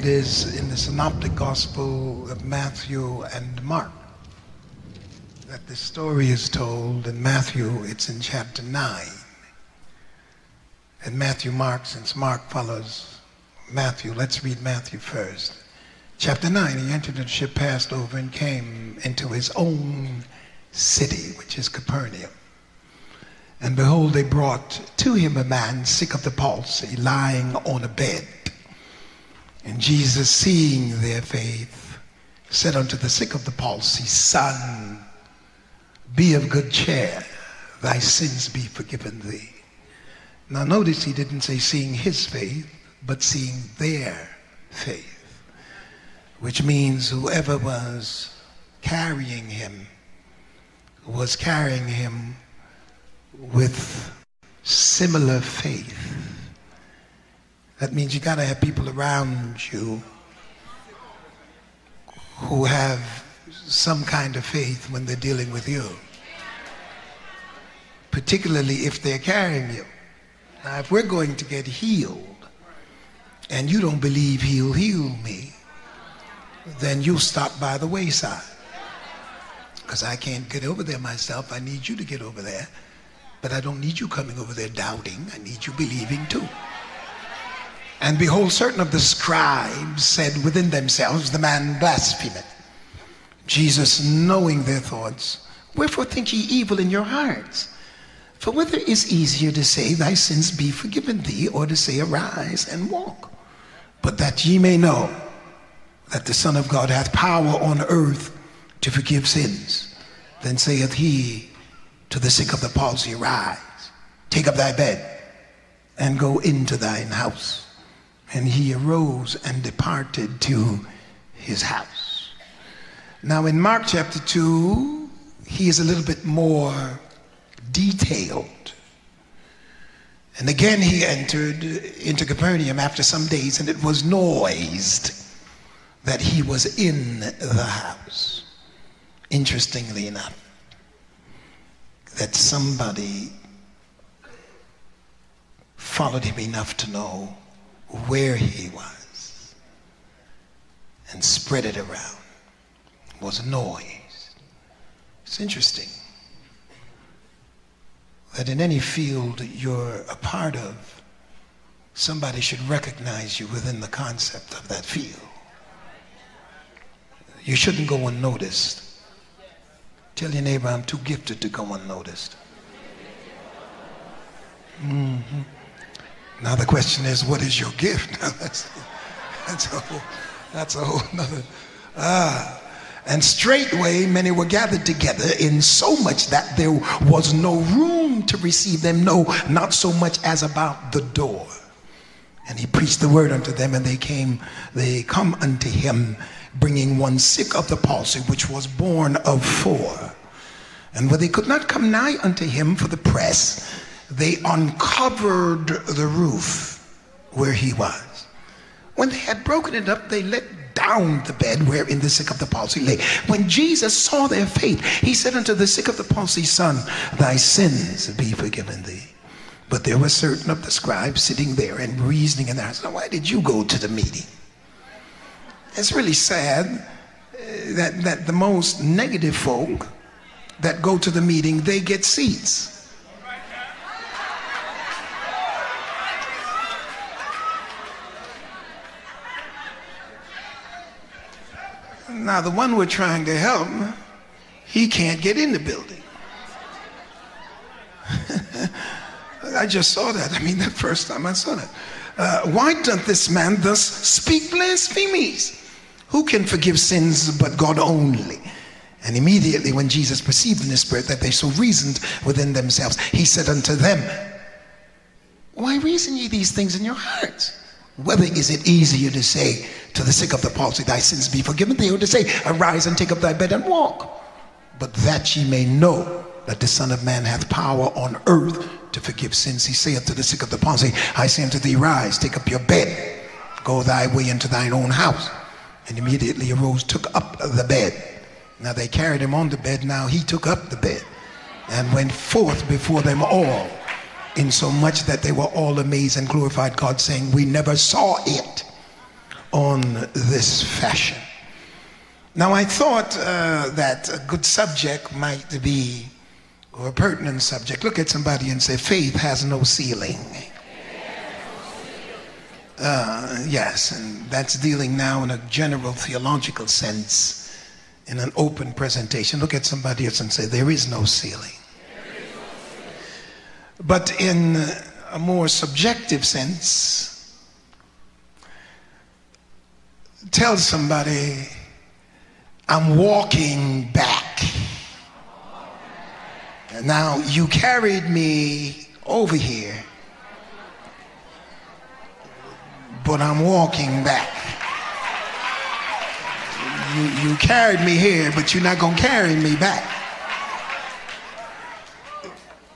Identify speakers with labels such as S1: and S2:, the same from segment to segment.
S1: is in the Synoptic Gospel of Matthew and Mark that this story is told. In Matthew, it's in chapter 9. And Matthew, Mark, since Mark follows Matthew, let's read Matthew first. Chapter 9, he entered the ship, passed over, and came into his own city, which is Capernaum. And behold, they brought to him a man sick of the palsy, lying on a bed. And Jesus, seeing their faith, said unto the sick of the palsy, Son, be of good cheer, thy sins be forgiven thee. Now notice he didn't say seeing his faith, but seeing their faith, which means whoever was carrying him was carrying him with similar faith. That means you got to have people around you who have some kind of faith when they're dealing with you, particularly if they're carrying you. Now, if we're going to get healed and you don't believe he'll heal me, then you stop by the wayside, because I can't get over there myself. I need you to get over there, but I don't need you coming over there doubting. I need you believing too. And behold, certain of the scribes said within themselves, the man blasphemeth. Jesus, knowing their thoughts, wherefore think ye evil in your hearts? For whether it is easier to say, thy sins be forgiven thee, or to say, arise and walk? But that ye may know that the Son of God hath power on earth to forgive sins. Then saith he to the sick of the palsy, arise, take up thy bed, and go into thine house. And he arose and departed to his house. Now in Mark chapter 2, he is a little bit more detailed. And again he entered into Capernaum after some days, and it was noised that he was in the house. Interestingly enough, that somebody followed him enough to know where he was and spread it around. It was noise. It's interesting that in any field you're a part of, somebody should recognize you within the concept of that field. You shouldn't go unnoticed. Tell your neighbor, I'm too gifted to go unnoticed. Now the question is, what is your gift? That's a whole nother. And straightway many were gathered together, in so much that there was no room to receive them, no, not so much as about the door. And he preached the word unto them, and they come unto him, bringing one sick of the palsy, which was born of 4. And when they could not come nigh unto him for the press, they uncovered the roof where he was. When they had broken it up, they let down the bed wherein the sick of the palsy lay. When Jesus saw their faith, he said unto the sick of the palsy, Son, thy sins be forgiven thee. But there were certain of the scribes sitting there and reasoning in their hearts, now why did you go to the meeting? It's really sad that the most negative folk that go to the meeting, they get seats. Now the one we're trying to help, he can't get in the building. I just saw that. I mean, the first time I saw that. Why doth this man thus speak blasphemies? Who can forgive sins but God only? And immediately when Jesus perceived in his spirit that they so reasoned within themselves, he said unto them, why reason ye these things in your hearts? Whether is it easier to say to the sick of the palsy, thy sins be forgiven thee, or to say, arise and take up thy bed and walk? But that ye may know that the Son of Man hath power on earth to forgive sins, he saith to the sick of the palsy, I say unto thee, rise, take up your bed, go thy way into thine own house. And immediately arose, took up the bed. Now they carried him on the bed, now he took up the bed and went forth before them all, insomuch that they were all amazed and glorified God, saying, we never saw it on this fashion. Now, I thought that a good subject might be, or a pertinent subject. Look at somebody and say, faith has no ceiling. Yes, and that's dealing now in a general theological sense, in an open presentation. Look at somebody else and say, there is no ceiling. But in a more subjective sense, tell somebody, I'm walking back. Now, you carried me over here, but I'm walking back. You carried me here, but you're not going to carry me back.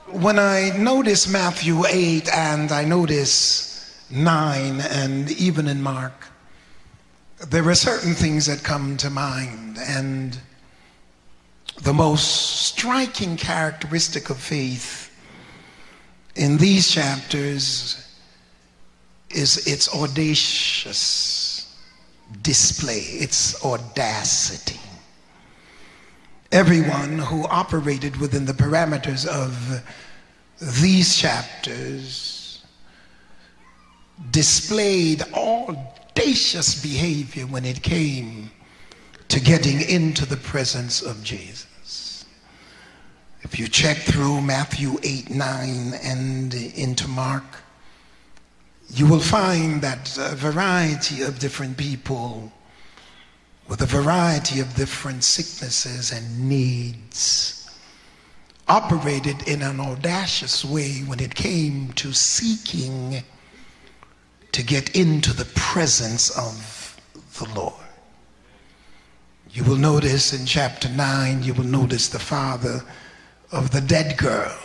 S1: When I notice Matthew 8 and I notice 9 and even in Mark, there are certain things that come to mind, and the most striking characteristic of faith in these chapters is its audacious display, its audacity. Everyone who operated within the parameters of these chapters displayed audacious behavior when it came to getting into the presence of Jesus. If you check through Matthew 8, 9 and into Mark, you will find that a variety of different people with a variety of different sicknesses and needs operated in an audacious way when it came to seeking to get into the presence of the Lord. You will notice in chapter 9, you will notice the father of the dead girl,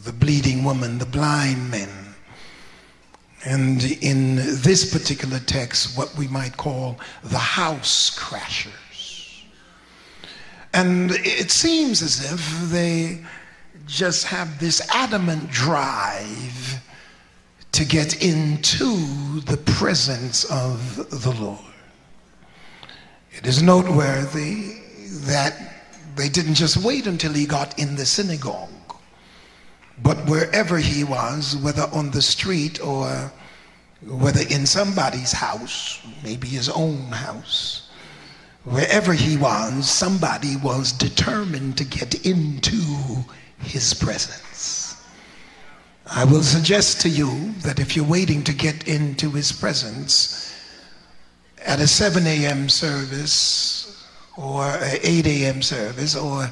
S1: the bleeding woman, the blind men. And in this particular text, what we might call the house crashers. And it seems as if they just have this adamant drive to get into the presence of the Lord. It is noteworthy that they didn't just wait until he got in the synagogue, but wherever he was, whether on the street or whether in somebody's house, maybe his own house, wherever he was, somebody was determined to get into his presence. I will suggest to you that if you're waiting to get into his presence at a 7 a.m. service or an 8 a.m. service or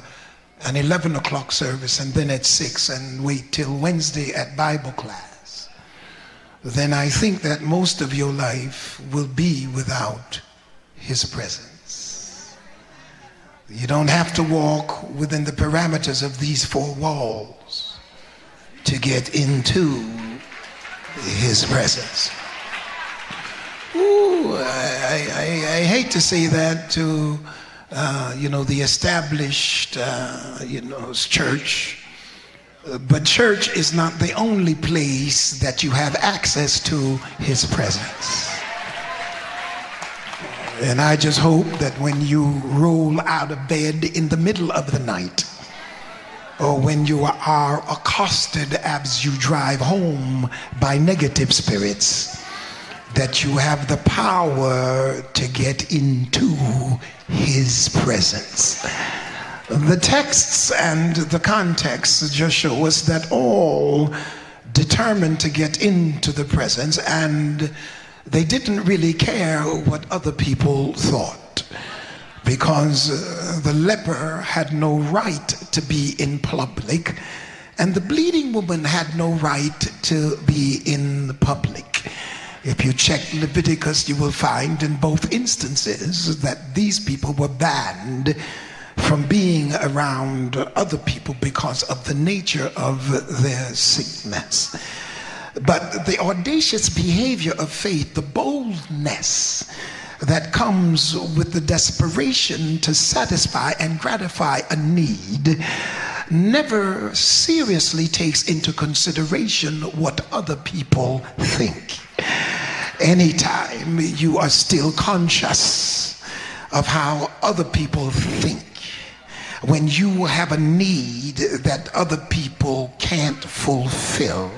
S1: an 11 o'clock service and then at 6 and wait till Wednesday at Bible class, then I think that most of your life will be without his presence. You don't have to walk within the parameters of these 4 walls to get into his presence. Ooh, I hate to say that to the established church, but church is not the only place that you have access to his presence. And I just hope that when you roll out of bed in the middle of the night, or when you are accosted as you drive home by negative spirits, that you have the power to get into his presence. The texts and the context just show us that all determined to get into the presence, and they didn't really care what other people thought, because the leper had no right to be in public, and the bleeding woman had no right to be in the public. If you check Leviticus, you will find in both instances that these people were banned from being around other people because of the nature of their sickness. But the audacious behavior of faith, the boldness that comes with the desperation to satisfy and gratify a need, never seriously takes into consideration what other people think. anytime you are still conscious of how other people think, when you have a need that other people can't fulfill,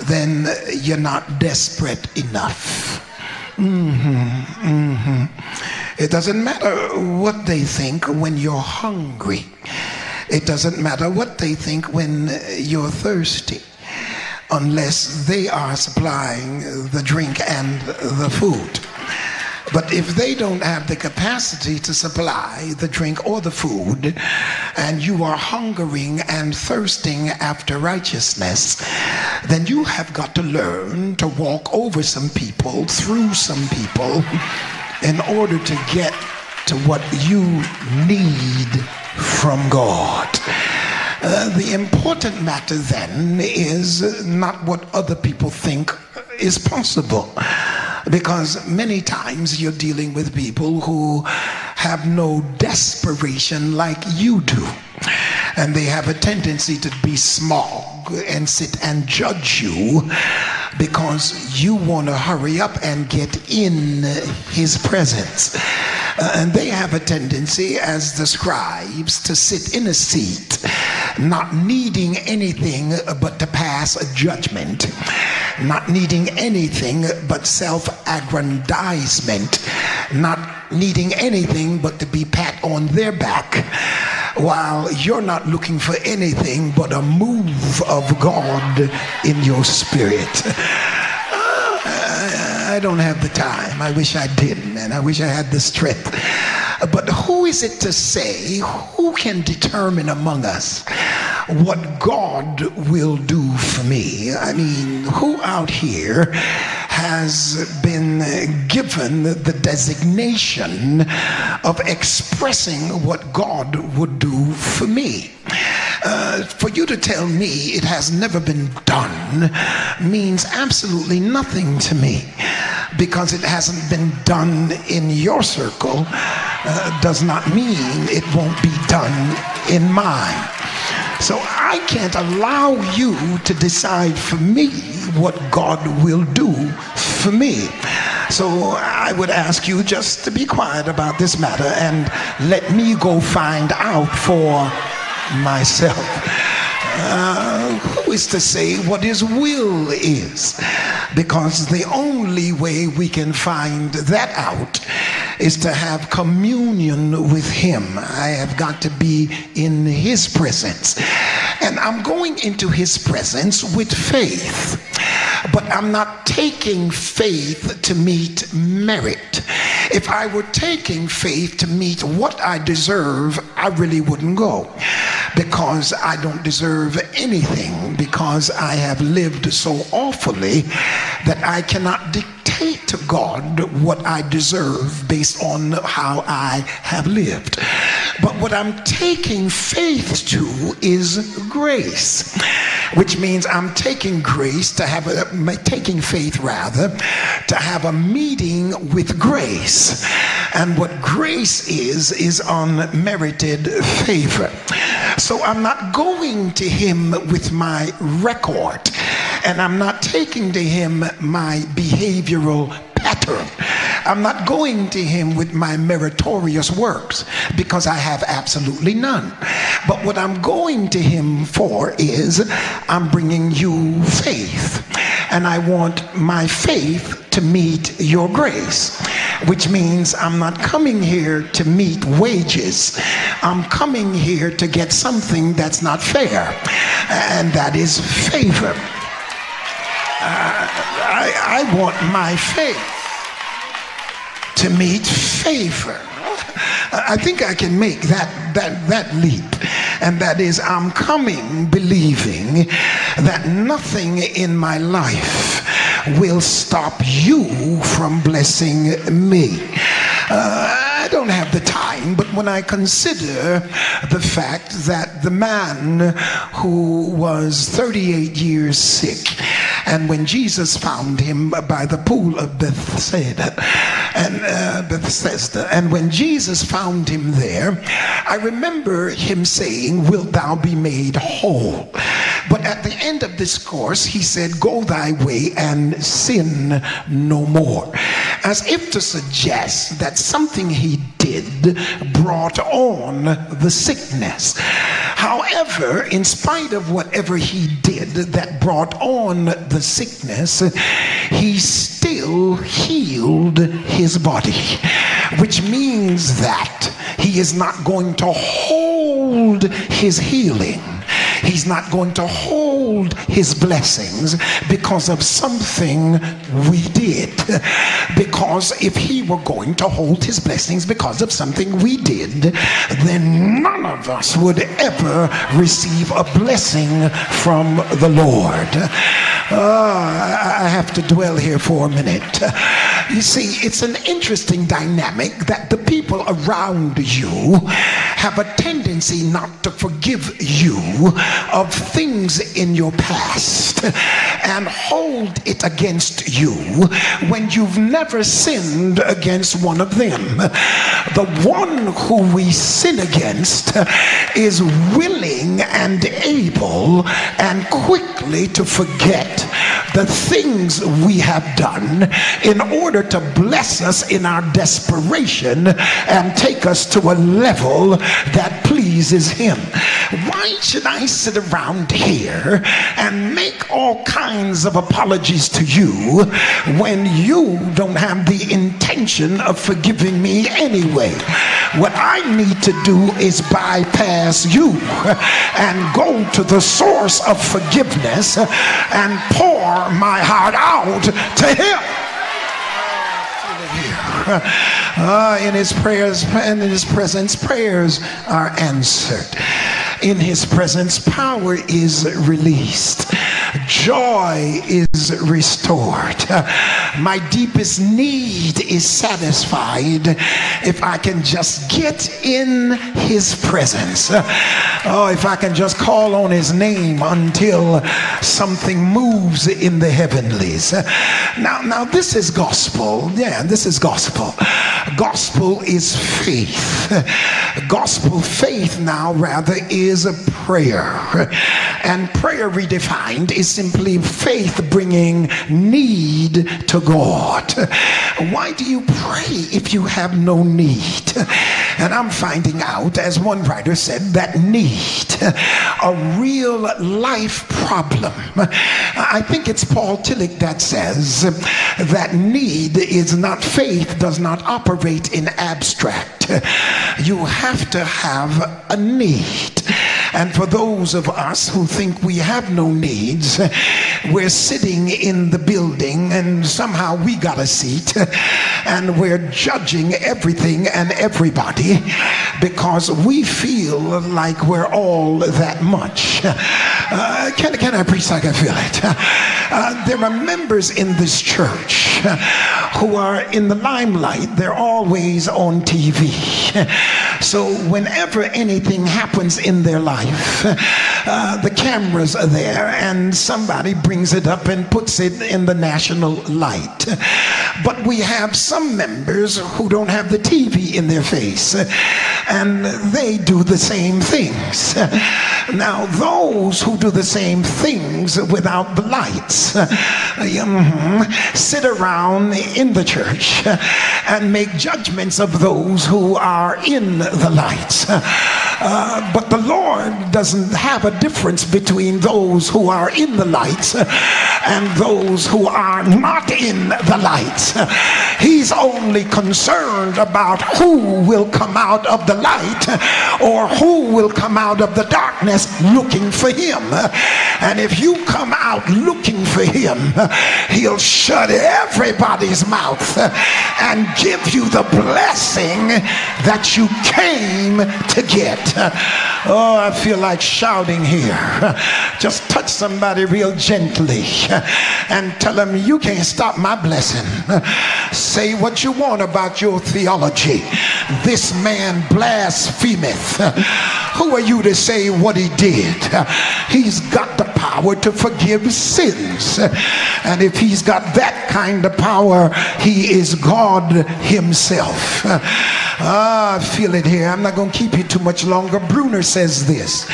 S1: then you're not desperate enough. It doesn't matter what they think when you're hungry. It doesn't matter what they think when you're thirsty, unless they are supplying the drink and the food. But if they don't have the capacity to supply the drink or the food, and you are hungering and thirsting after righteousness, then you have got to learn to walk over some people, through some people, in order to get to what you need from God. The important matter then is not what other people think is possible, because many times you're dealing with people who have no desperation like you do, and they have a tendency to be smug and sit and judge you because you want to hurry up and get in his presence. And they have a tendency, as the scribes, to sit in a seat not needing anything but to pass a judgment, not needing anything but self-aggrandizement, not needing anything but to be pat on their back, while you're not looking for anything but a move of God in your spirit. I don't have the time. I wish I didn't, and I wish I had the strength. But who is it to say, who can determine among us what God will do for me? I mean, who out here has been given the designation of expressing what God would do for me? For you to tell me it has never been done means absolutely nothing to me, because it hasn't been done in your circle does not mean it won't be done in mine. So I can't allow you to decide for me what God will do for me. So I would ask you just to be quiet about this matter and let me go find out for myself. Who is to say what his will is? Because the only way we can find that out is to have communion with him. I have got to be in his presence. And I'm going into his presence with faith. But I'm not taking faith to meet merit. If I were taking faith to meet what I deserve, I really wouldn't go, because I don't deserve anything, because I have lived so awfully that I cannot dictate to God what I deserve based on how I have lived. But what I'm taking faith to is grace, which means I'm taking grace to have taking faith rather, to have a meeting with grace. And what grace is unmerited favor. So I'm not going to him with my record, and I'm not taking to him my behavioral pattern. I'm not going to him with my meritorious works, because I have absolutely none. But what I'm going to him for is, I'm bringing you faith, and I want my faith to meet your grace, which means I'm not coming here to meet wages. I'm coming here to get something that's not fair, and that is favor. I want my faith to meet favor. I think I can make that leap, and that is, I'm coming believing that nothing in my life will stop you from blessing me. I don't have the time, but when I consider the fact that the man who was 38 years sick, and when Jesus found him by the pool of Bethesda, and when Jesus found him there, I remember him saying, "Wilt thou be made whole?" But at the end of this course, he said, go thy way and sin no more. As if to suggest that something he did brought on the sickness. However, in spite of whatever he did that brought on the sickness, he still healed his body, which means that he is not going to hold his healing. He's not going to hold his blessings because of something we did. Because if he were going to hold his blessings because of something we did, then none of us would ever receive a blessing from the Lord. I have to dwell here for a minute. You see, it's an interesting dynamic that the people around you have a tendency not to forgive you of things in your past and hold it against you when you've never sinned against one of them. The one who we sin against is willing and able and quickly to forget the things we have done in order to bless us in our desperation and take us to a level that pleases him. Why should I sit around here and make all kinds of apologies to you when you don't have the intention of forgiving me anyway? What I need to do is bypass you and go to the source of forgiveness and pour my heart out to him. In his prayers and in his presence, prayers are answered. In his presence, power is released. Joy is restored. My deepest need is satisfied if I can just get in his presence. If I can just call on his name until something moves in the heavenlies. Now this is gospel. Yeah, this is gospel. Gospel is faith. Gospel faith now rather is a prayer. And prayer redefined is simply faith bringing need to God. Why do you pray if you have no need? And I'm finding out, as one writer said, that need, a real life problem. I think it's Paul Tillich that says that need is not faith, does not operate in abstract. You have to have a need. And for those of us who think we have no needs, we're sitting in the building and somehow we got a seat and we're judging everything and everybody because we feel like we're all that much. Can I preach like I feel it? There are members in this church who are in the limelight. They're always on TV. So whenever anything happens in their life, the cameras are there and somebody brings it up and puts it in the national light. But we have some members who don't have the TV in their face and they do the same things. Now those who do the same things without the lights sit around in the church and make judgments of those who are in the lights. But the Lord doesn't have a difference between those who are in the lights and those who are not in the lights. He's only concerned about who will come out of the light or who will come out of the darkness looking for him. And if you come out looking for him, he'll shut everybody's mouth and give you the blessing that you came to get. Oh, I feel like shouting here. Just touch somebody real gently and tell them, you can't stop my blessing. Say what you want about your theology. This man blasphemeth. Who are you to say what he did? He's got the power to forgive sins. And if he's got that kind of power, he is God himself. I feel it here. I'm not going to keep you too much longer. longer. Bruner says this,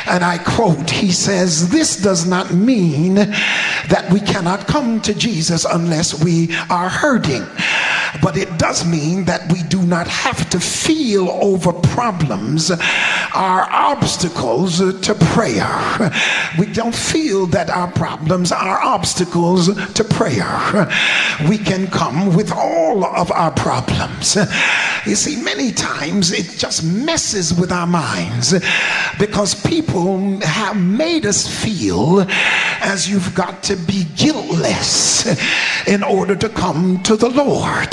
S1: and I quote, he says, "This does not mean that we cannot come to Jesus unless we are hurting. But it does mean that we do not have to feel over problems are obstacles to prayer. We don't feel that our problems are obstacles to prayer. We can come with all of our problems." You see, many times it just messes with our minds because people have made us feel as you've got to be guiltless in order to come to the Lord,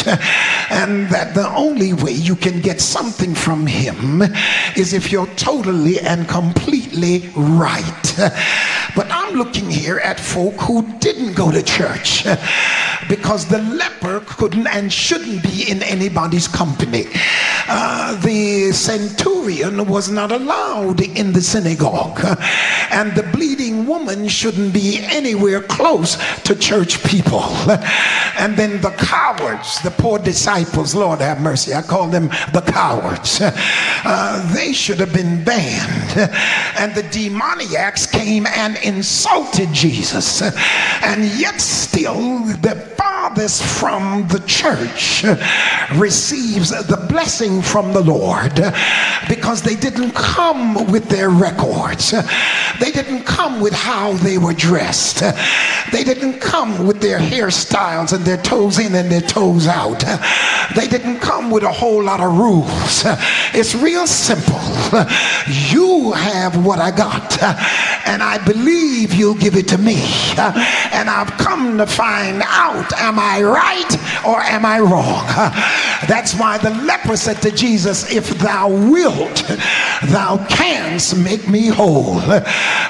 S1: and that the only way you can get something from him is if you're totally and completely right. But I'm looking here at folk who didn't go to church because the leper couldn't and shouldn't be in anybody's company. The centurion was not allowed in the synagogue, and the bleeding woman shouldn't be anywhere close to church people. And then the cowards, the poor disciples, Lord have mercy, I call them the cowards, they should have been banned. And the demoniacs came and insulted Jesus, and yet still the farthest from the church receives the blessing from the Lord because they didn't come with their records. They didn't come with how they were dressed. They didn't come with their hairstyles and their toes in and their toes out. They didn't come with a whole lot of rules. It's real simple. You have what I got, and I believe you'll give it to me. And I've come to find out, am I right or am I wrong? That's why the leper said to Jesus, "If thou wilt, thou canst make me whole."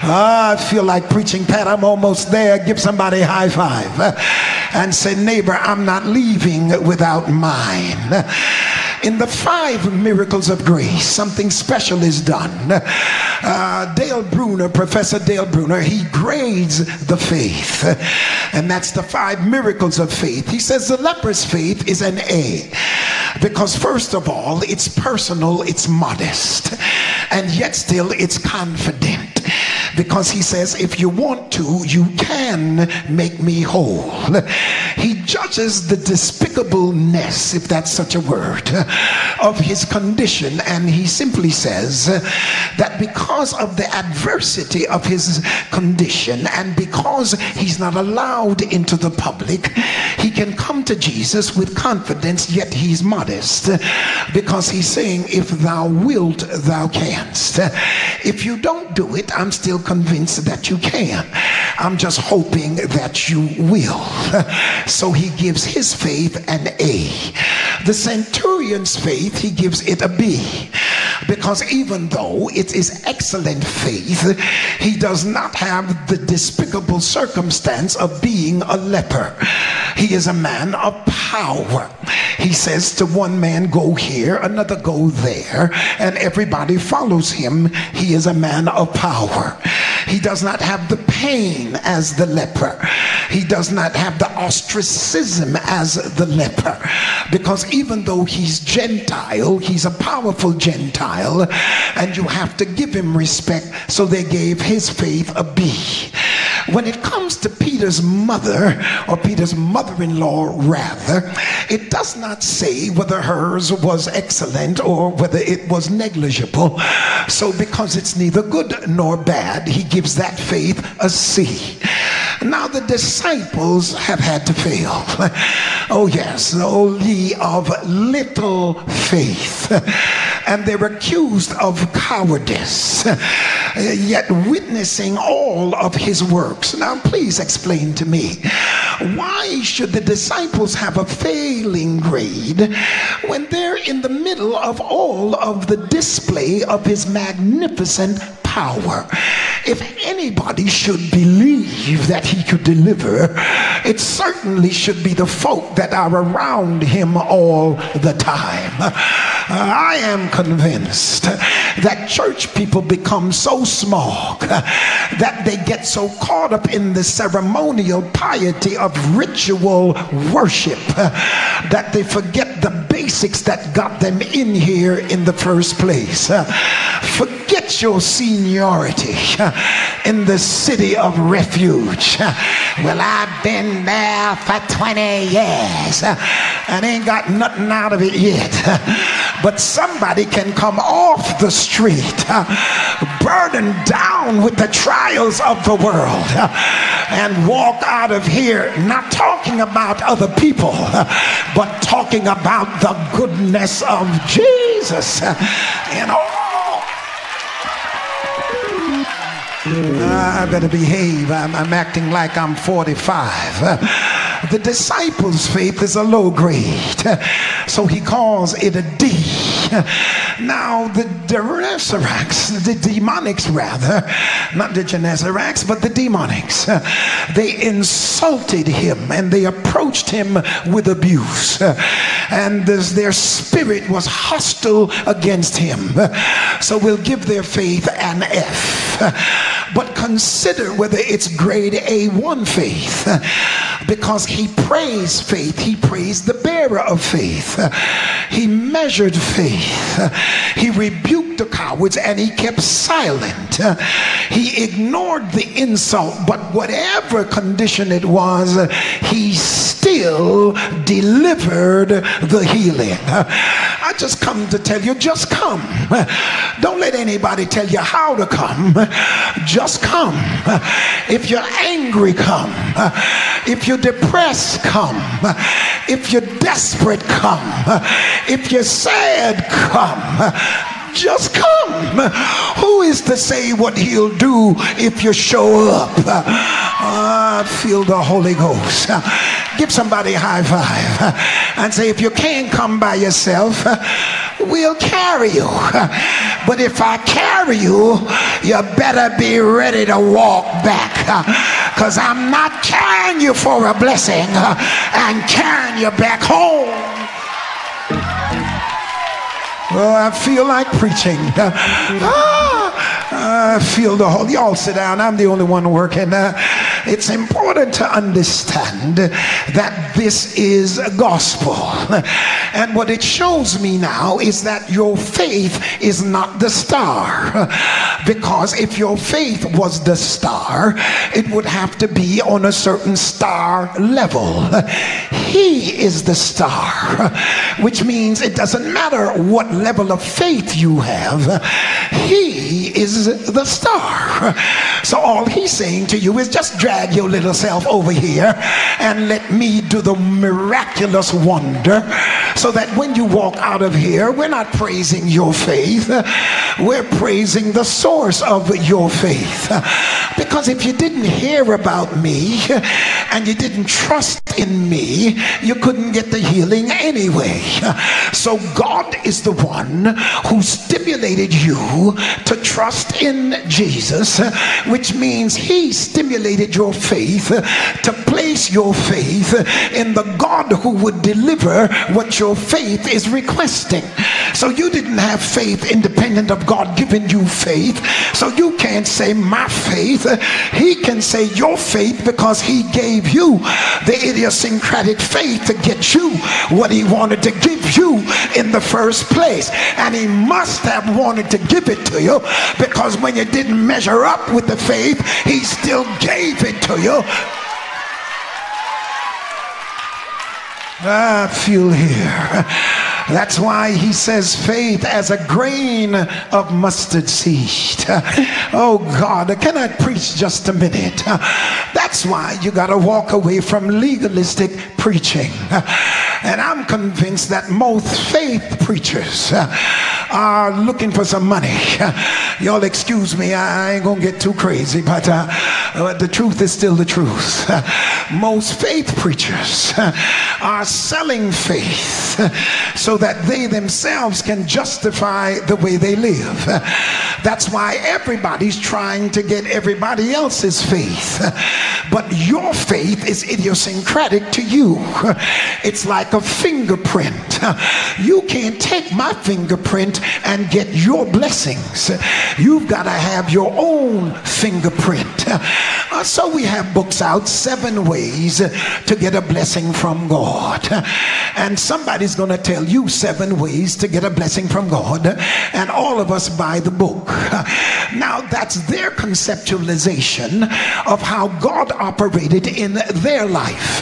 S1: I feel like preaching, Pat. I'm almost there. Give somebody a high five and say, "Neighbor, I'm not leaving without mine." In the 5 miracles of grace, something special is done. Dale Bruner, Professor Dale Bruner, he grades the faith, and that's the 5 miracles of faith. He says the leper's faith is an A, because first of all, it's personal, it's modest, and yet still it's confident. Because he says, if you want to, you can make me whole. He judges the despicableness, if that's such a word, of his condition, and he simply says that because of the adversity of his condition and because he's not allowed into the public, he can come to Jesus with confidence, yet he's modest, because he's saying, if thou wilt, thou canst. If you don't do it, I'm still convinced that you can. I'm just hoping that you will. So he gives his faith an A. The centurion's faith, he gives it a B, because even though it is excellent faith, he does not have the despicable circumstance of being a leper. He is a man of power. He says to one man, go here, another go there, and everybody follows him. He is a man of power. He does not have the pain as the leper. He does not have the ostracism as the leper, because even though he's Gentile, he's a powerful Gentile, and you have to give him respect. So they gave his faith a B. When it comes to Peter's mother, or Peter's mother-in-law rather, it does not say whether hers was excellent or whether it was negligible. So because it's neither good nor bad, he gives that faith a C. Now the disciples have had to fail. Oh yes, oh ye of little faith. And they're accused of cowardice, yet witnessing all of his works. Now please explain to me, why should the disciples have a failing grade when they're in the middle of all of the display of his magnificent power? If anybody should believe that he could deliver, it certainly should be the folk that are around him all the time. I am convinced that church people become so smug that they get so caught up in the ceremonial piety of ritual worship that they forget the basics basics that got them in here in the first place. Forget your seniority in the city of Refuge. Well, I've been there for 20 years and ain't got nothing out of it yet. But somebody can come off the street burdened down with the trials of the world and walk out of here not talking about other people, but talking about the goodness of Jesus. And I better behave. I'm acting like I'm 45. The disciples' faith is a low grade, so he calls it a D. Now the demonics rather, not the Genezaracs, but the demonics, they insulted him and they approached him with abuse, and their spirit was hostile against him. So we'll give their faith an F, but consider whether it's grade A1 faith, because he praised faith. He praised the bearer of faith. He measured faith. He rebuked the cowards and he kept silent. He ignored the insult, but whatever condition it was, he still delivered the healing. I just come to tell you, just come. Don't let anybody tell you how to come. Just come. If you're angry, come. If you're depressed, come. If you're desperate, come. If you're sad, come. Just come. Who is to say what he'll do if you show up? I feel the Holy Ghost. Give somebody a high five and say, if you can't come by yourself, we'll carry you. But if I carry you, you better be ready to walk back, because I'm not carrying you for a blessing and carrying you back home. Well, I feel like preaching. I feel the whole. Y'all sit down. I'm the only one working. It's important to understand that this is gospel. And what it shows me now is that your faith is not the star. Because if your faith was the star, it would have to be on a certain star level. He is the star, which means it doesn't matter what level of faith you have. He is the star. So all he's saying to you is just drag your little self over here and let me do the miraculous wonder, so that when you walk out of here, we're not praising your faith, we're praising the source of your faith. Because if you didn't hear about me and you didn't trust in me, you couldn't get the healing anyway. So God is the one who stimulated you to trust in Jesus, which means he stimulated your faith to place your faith in the God who would deliver what your faith is requesting. So you didn't have faith independent of God giving you faith, so you can't say my faith. He can say your faith, because he gave you the idiosyncratic faith to get you what he wanted to give you in the first place. And he must have wanted to give it to you, because when you didn't measure up with the faith, he still gave it to you. I feel here. That's why he says faith as a grain of mustard seed. Oh God, can I preach just a minute? That's why you got to walk away from legalistic preaching. And I'm convinced that most faith preachers are looking for some money. Y'all excuse me, I ain't gonna get too crazy, but the truth is still the truth. Most faith preachers are selling faith so that they themselves can justify the way they live. That's why everybody's trying to get everybody else's faith. but your faith is idiosyncratic to you. It's like a fingerprint. You can't take my fingerprint and get your blessings. You've got to have your own fingerprint. So we have books out, 7 ways to get a blessing from God. And somebody's going to tell you 7 ways to get a blessing from God, and all of us buy the book. Now that's their conceptualization of how God operated in their life.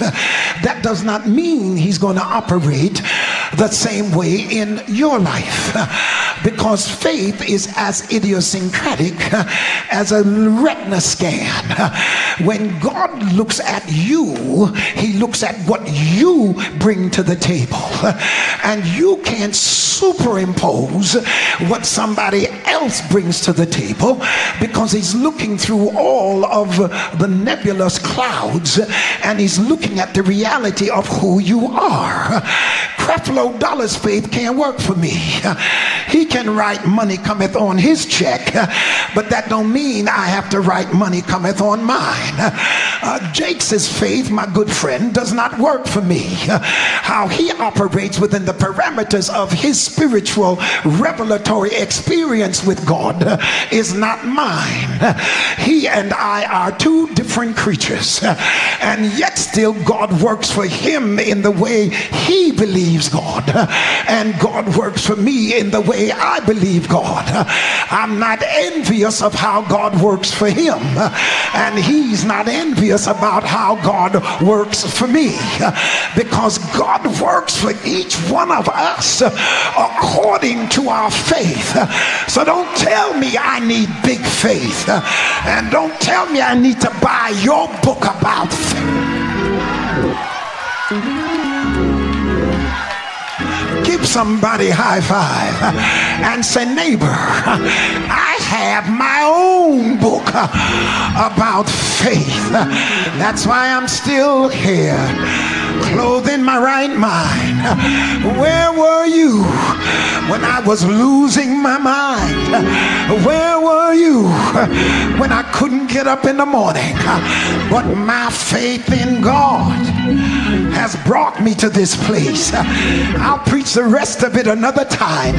S1: That does not mean he's going to operate the same way in your life, because faith is as idiosyncratic as a retina scan. When God looks at you, he looks at what you bring to the table, and you can't superimpose what somebody else brings to the table, because he's looking through all of the nebulous clouds and he's looking at the reality of who you are. Creflo Dollar's faith can't work for me. He can write money cometh on his check, but that don't mean I have to write money cometh on mine. Jake's faith, my good friend, does not work for me. How he operates within the parameters of his spiritual revelatory experience with God is not mine. He and I are 2 different creatures, and yet still God works for him in the way he believes God, and God works for me in the way I believe God. I'm not envious of how God works for him, and he's not envious about how God works for me, because God works for each one of us according to our faith. So don't tell me I need big faith, and don't tell me I need to buy your book about faith. Give somebody a high five and say, neighbor, I have my own book about faith. That's why I'm still here, clothed in my right mind. Where were you when I was losing my mind? Where were you when I couldn't get up in the morning? But my faith in God has brought me to this place. I'll preach the rest of it another time.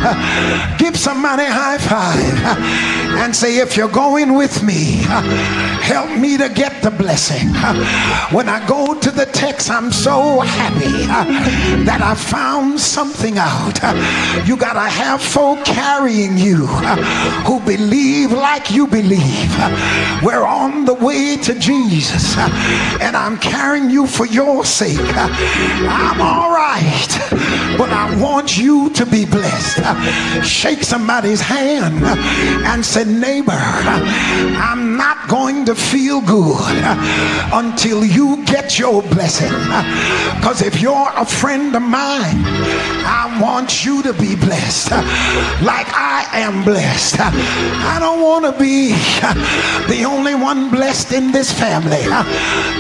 S1: Give somebody a high five and say, if you're going with me, help me to get the blessing. When I go to the text, I'm so happy that I found something out. You gotta have folk carrying you who believe like you believe. We're on the way to Jesus, and I'm carrying you for your sake. I'm all right, but I want you to be blessed. Shake somebody's hand and say, neighbor, I'm not going to feel good until you get your blessing, because if you're a friend of mine, I want you to be blessed like I am blessed. I don't want to be the only one blessed in this family,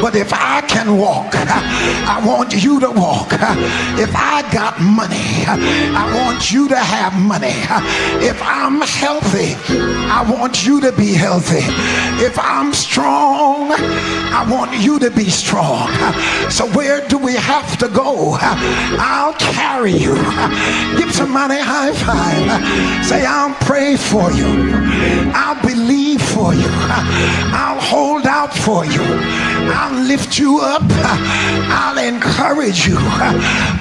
S1: but if I can walk, I want you to walk. If I got money, I want you to have money. If I'm healthy, I want you to be healthy. If I'm strong, I want you to be strong. So where do we have to go? I'll carry you. Give somebody a high five. Say, I'll pray for you. I'll believe for you. I'll hold out for you. I'll lift you up. I'll encourage you.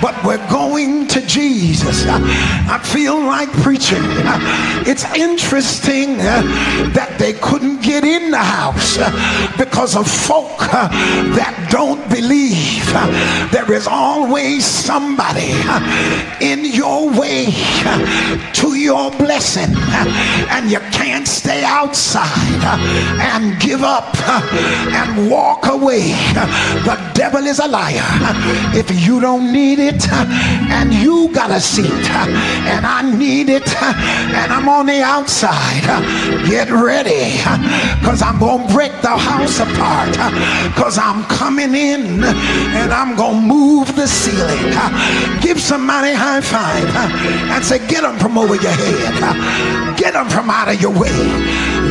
S1: But we're going to Jesus. I feel like preaching. It's interesting that they couldn't get in the house because of folk that don't believe. There is always somebody in your way to your blessing, and you can't stay outside and give up and walk away. The devil is a liar. If you don't need it and you got a seat and I need it and I'm on the outside, get ready, because I'm gonna break the house apart, because I'm coming in and I'm gonna move the ceiling. Give somebody a high five and say, get them from over your head, get them from out of your way.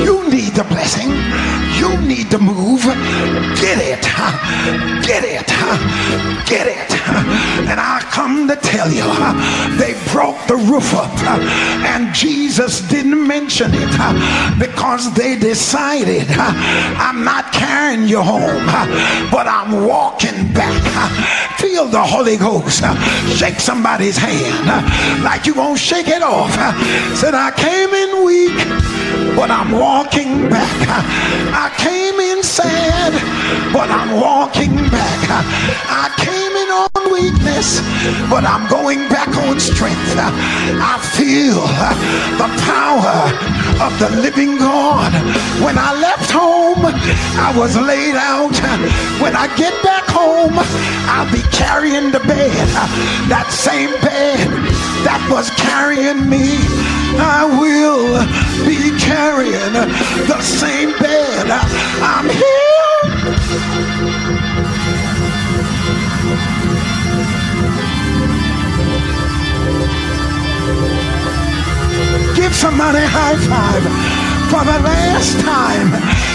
S1: You need the blessing. You need to move. Get it. Get it. Get it. And I come to tell you, they broke the roof up, and Jesus didn't mention it because they decided, I'm not carrying you home, but I'm walking back. Feel the Holy Ghost. Shake somebody's hand like you won't shake it off. Said, I came in weak, but I'm walking back. I came in sad, but I'm walking back. I came in on weakness, but I'm going back on strength. I feel the power of the living God. When I left home, I was laid out. When I get back home, I'll be carrying the bed, that same bed that was carrying me. I will be carrying the same bed. I'm here. Give somebody a high five for the last time.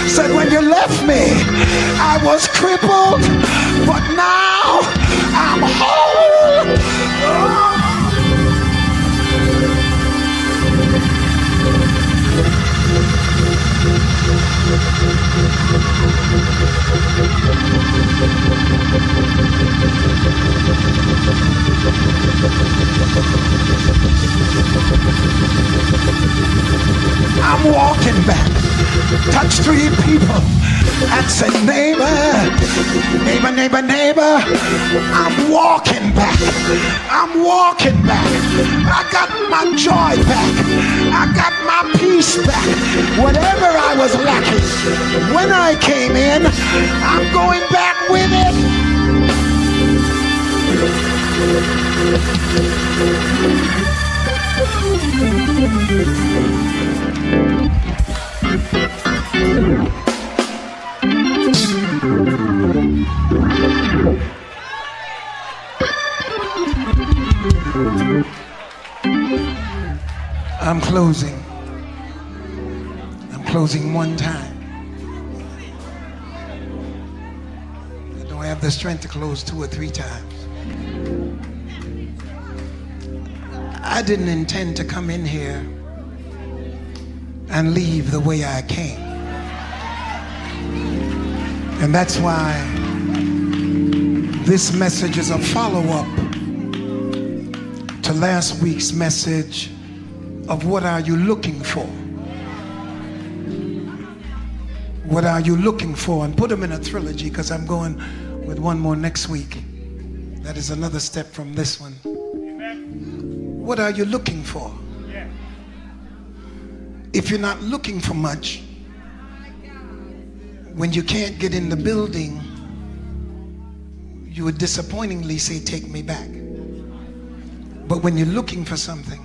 S1: Said, when you left me, I was crippled, but now I'm whole. Oh. I'm walking back. Touch 3 people and say, neighbor, neighbor, neighbor, neighbor, I'm walking back. I'm walking back. I got my joy back. I got my peace back. Whatever I was lacking when I came in, I'm going back with it. I'm closing. I'm closing one time. I don't have the strength to close 2 or 3 times. I didn't intend to come in here and leave the way I came. And that's why this message is a follow-up to last week's message of what are you looking for? What are you looking for? And put them in a trilogy, because I'm going with one more next week. That is another step from this one. Amen. What are you looking for? Yeah. If you're not looking for much, when you can't get in the building, you would disappointingly say, take me back. But when you're looking for something,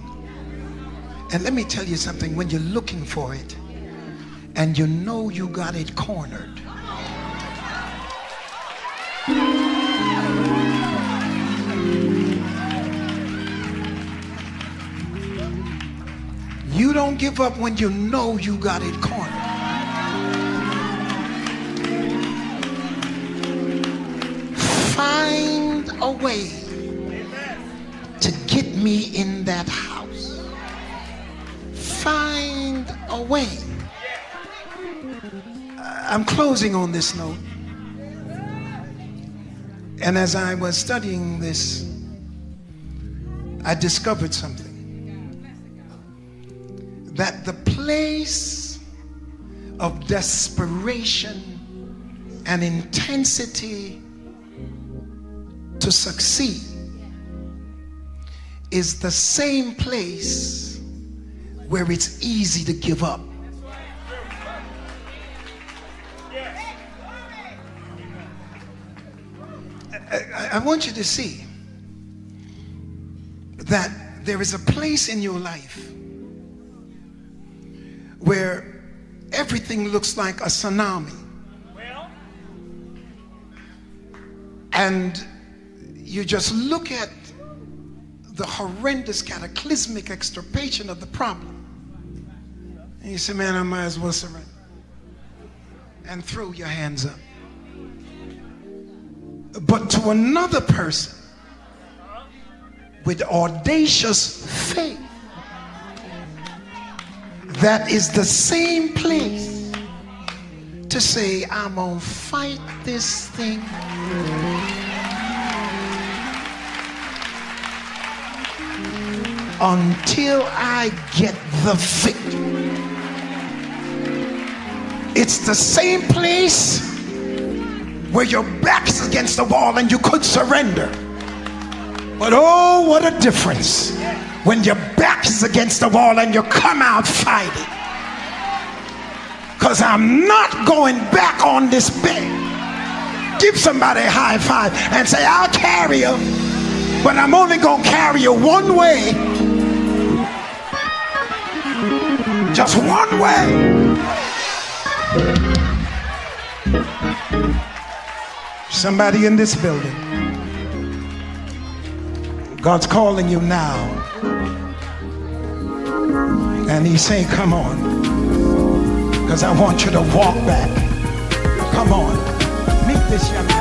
S1: and let me tell you something, when you're looking for it and you know you got it cornered, you don't give up when you know you got it cornered. Find a way to get me in that house. Find a way. I'm closing on this note. And as I was studying this, I discovered something. That the place of desperation and intensity to succeed is the same place where it's easy to give up. I want you to see that there is a place in your life where everything looks like a tsunami. And you just look at the horrendous cataclysmic extirpation of the problem, and you say, man, I might as well surrender. and throw your hands up. But to another person with audacious faith, that is the same place to say, I'm gonna fight this thing until I get the victory. It's the same place where your back's against the wall and you could surrender. But oh, what a difference when your back is against the wall and you come out fighting. Because I'm not going back on this bed. Give somebody a high five and say, I'll carry you, but I'm only going to carry you one way. Just one way. Somebody in this building, God's calling you now, and he's saying, come on, because I want you to walk back. Come on, meet this young man.